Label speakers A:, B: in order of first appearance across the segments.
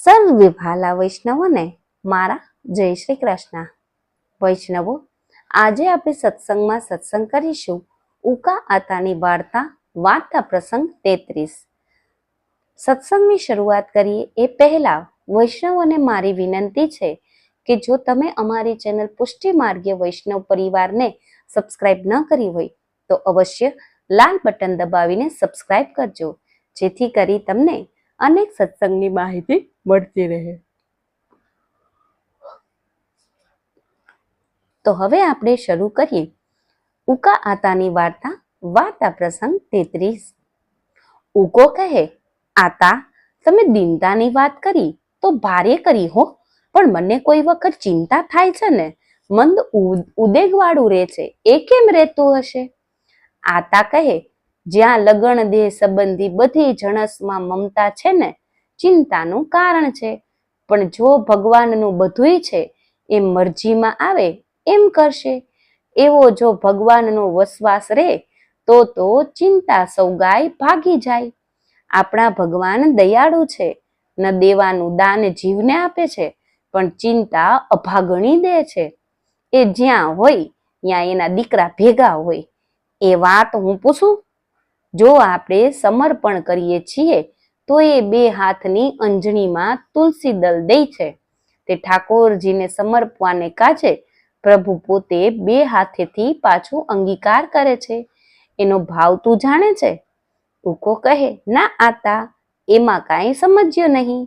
A: સર્વે ભાલા વૈષ્ણવોને મારા જય શ્રી કૃષ્ણ. વૈષ્ણવો, આજે આપણે સત્સંગમાં સત્સંગ કરીશું ઉકા આતાની વાર્તા પ્રસંગ 33. સત્સંગની શરૂઆત કરીએ એ પહેલા વૈષ્ણવોને મારી વિનંતી છે કે જો તમે અમારી ચેનલ પુષ્ટિ માર્ગીય વૈષ્ણવ પરિવારને સબસ્ક્રાઇબ ન કરી હોય તો અવશ્ય લાલ બટન દબાવીને સબસ્ક્રાઇબ કરજો, જેથી કરી તમને અનેક સત્સંગની માહિતી મળતી રહે. તો હવે આપણે શરૂ કરીએ ઉકા આતાની વાર્તા પ્રસંગ 33. ઉકો કહે, આતા, તમે દીનતાની વાત કરી તો ભારે કરી હો, પણ મને કોઈ વખત ચિંતા થાય છે ને, મંદ ઉદેગવાળું રહે છે, એ કેમ રહેતું હશે? આતા કહે, જ્યાં લગણ દેહ સંબંધી બધી જણસમાં મમતા છે ને, ચિંતાનું કારણ છે. પણ જો ભગવાનનું બધુંય છે એમ મરજીમાં આવે એમ કરશે, એવો જો ભગવાનનો વસવાસ રહે તો ચિંતા સૌગાય ભાગી જાય. આપણા ભગવાન દયાળુ છે, ન દેવાનું દાન જીવને આપે છે, પણ ચિંતા અભાગણી દે છે. એ જ્યાં હોય ત્યાં એના દીકરા ભેગા હોય. એ વાત હું પૂછું? જો આપણે સમર્પણ કરીએ છીએ તો એ 2 હાથની અંજણીમાં તુલસી દલ દે છે. તે ઠાકોરજીને સમર્પવાને કાજે પ્રભુ પોતે 2 હાથેથી પાછું અંગીકાર કરે છે. એનો ભાવ તું જાણે છે? ઉકો કહે, ના આતા, એમાં કાંઈ સમજ્યો નહીં.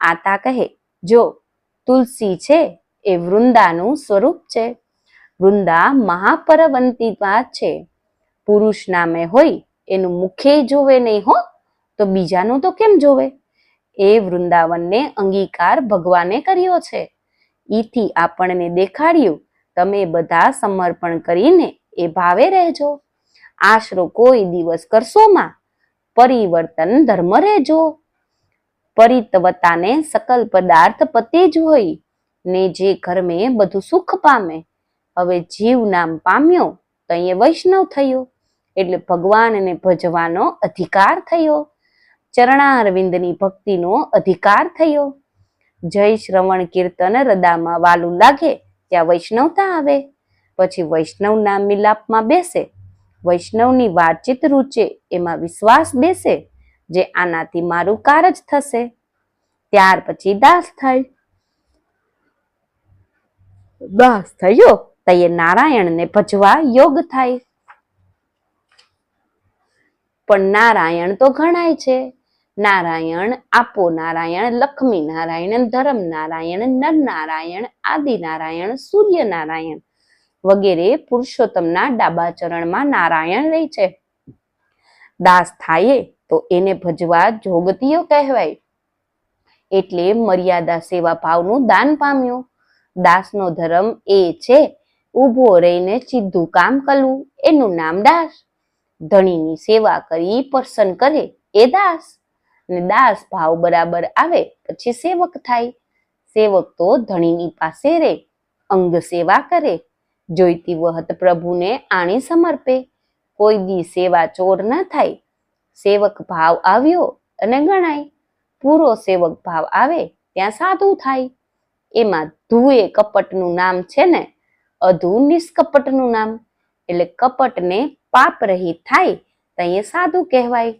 A: આતા કહે, જો તુલસી છે એ વૃંદાનું સ્વરૂપ છે. વૃંદા મહાપરવંતી વાત છે. પુરુષ નામે હોય એનું મુખે જોવે નહીં હો, તો બીજાનું તો કેમ જોવે? એ વૃંદાવનને અંગીકાર ભગવાને કર્યો છે. ઈથી આપણને દેખાડ્યું, તમે બધા સમર્પણ કરીને એ ભાવે રહેજો. આશરો કોઈ દિવસ કરશોમાં, પરિવર્તન ધર્મ રહેજો. પરિતવતાને સકલ પદાર્થ પતે જ હોય ને જે ઘરમે બધું સુખ પામે. હવે જીવ નામ પામ્યો તો એ વૈષ્ણવ થયો, એટલે ભગવાનને ભજવાનો અધિકાર થયો. ચરણારવિંદની ભક્તિનો અધિકાર થયો. જય શ્રવણ કીર્તન હૃદયમાં વાલું લાગે ત્યાં વૈષ્ણવતા આવે. પછી વૈષ્ણવ નામ મિલાપમાં બેસે, વૈષ્ણવની વાતચીત રૂચે એમાં વિશ્વાસ બેસે, જે આનાથી મારું કારજ થશે. ત્યાર પછી દાસ થાય. દાસ થયો તો એ નારાયણને ભજવા યોગ થાય. પણ નારાયણ તો ઘણાય છે. નારાયણ, આપો નારાયણ, લક્ષ્મી નારાયણ, ધર્મ નારાયણ, નર નારાયણ, આદિ નારાયણ, સૂર્ય નારાયણ વગેરે પુરુષોત્તમના ડાબા ચરણમાં નારાયણ રહે છે. દાસ થાય તો એને ભજવા જોગતીઓ કહેવાય. એટલે મર્યાદા સેવા ભાવનું દાન પામ્યો. દાસનો ધર્મ એ છે ઊભો રહીને સીધું કામ કરવું, એનું નામ દાસ. ધણીની સેવા કરી પ્રસન્ન કરે એ દાસ. ને દાસ ભાવ બરાબર આવે પછી સેવક થાય. સેવક તો ધણીની પાસે રહે, અંગ સેવા કરે, જોઈતી વખત પ્રભુને આણી સમર્પે. કોઈ દી સેવા ચોર ન થાય. સેવક ભાવ આવ્યો અને ગણાય. પૂરો સેવક ભાવ આવે ત્યાં સાધુ થાય. એમાં ધુએ કપટનું નામ છે ને, અધુ નિષ્કપટનું નામ. એટલે કપટને પાપ રહિત થાય તો એ સાધુ કહેવાય.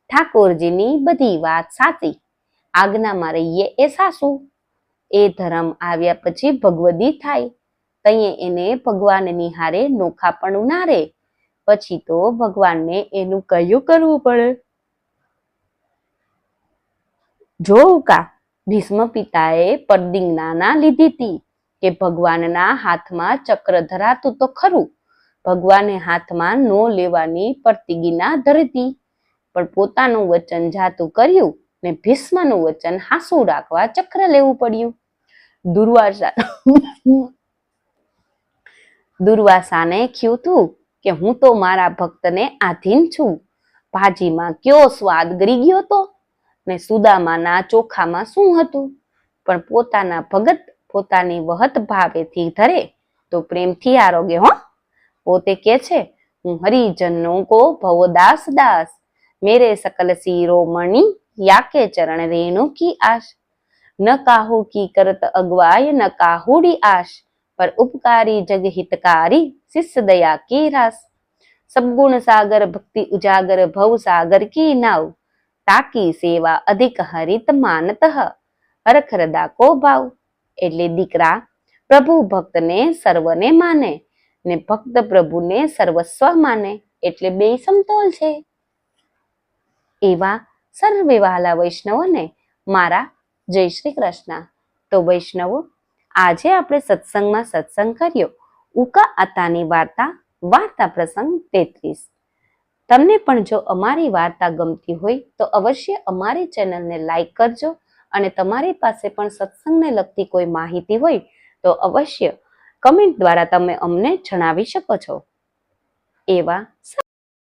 A: ઠાકોરજીની બધી વાત સાચી, આજ્ઞામાં રહીએ એ સાસુ. એ ધર્મ આવ્યા પછી ભગવદી થાય. તઈએ એને ભગવાનની હારે નોખાપણું ના રહે. પછી તો ભગવાનને એનું કયું કરવું પડે. જો ઉકા, ભીષ્મ પિતાએ પ્રતિજ્ઞા લીધી હતી કે ભગવાનના હાથમાં ચક્ર ધરાતું તો ખરું, ભગવાને હાથમાં નો લેવાની પ્રતિજ્ઞા ધરતી. પણ પોતાનું વચન જાતું કર્યું ને ભીષ્મનું વચન હાસું રાખવા ચક્ર લેવું પડ્યું. દુર્વાસાને થયું કે હું તો મારા ભક્તને આધીન છું. ભાજીમાં કયો સ્વાદ ગરી ગયો તો ને સુદામાના ચોખામાં શું હતું? પણ પોતાના ભગત પોતાની વહત ભાવેથી ધરે તો પ્રેમથી આરોગ્ય હો. પોતે કે છે, હું હરિજનો કો ભવ દાસ દાસ, મેરે સકલ શિરોમણી યાકે ચરણ રેણુ કી આશ. न काहू की करत अगवाय न काहूड़ी आश, पर उपकारी जग हितकारी शिष्य दया की रास। सब गुण सागर भक्ति उजागर भव सागर की नाव, તાકી સેવા અધિક હરિત માનત હરખ હૃદા કો ભાવ। એટલે દીકરા પ્રભુ ભક્તને સર્વને માને ને ભક્ત પ્રભુને સર્વસ્વ માને, એટલે બે સમતોલ છે। એવા સર્વે વહાલા વૈષ્ણવોને મારા જય શ્રી કૃષ્ણ। તો વૈષ્ણવો, આજે આપણે સત્સંગમાં સત્સંગ કર્યો ઉકા આતાની વાર્તા, વાર્તા પ્રસંગ 33। તમને પણ જો અમારી વાર્તા ગમતી હોય તો અવશ્ય અમારી ચેનલને લાઈક કરજો, અને તમારી પાસે પણ સત્સંગને લગતી કોઈ માહિતી હોય તો અવશ્ય કમેન્ટ દ્વારા તમે અમને જણાવી શકો છો। એવા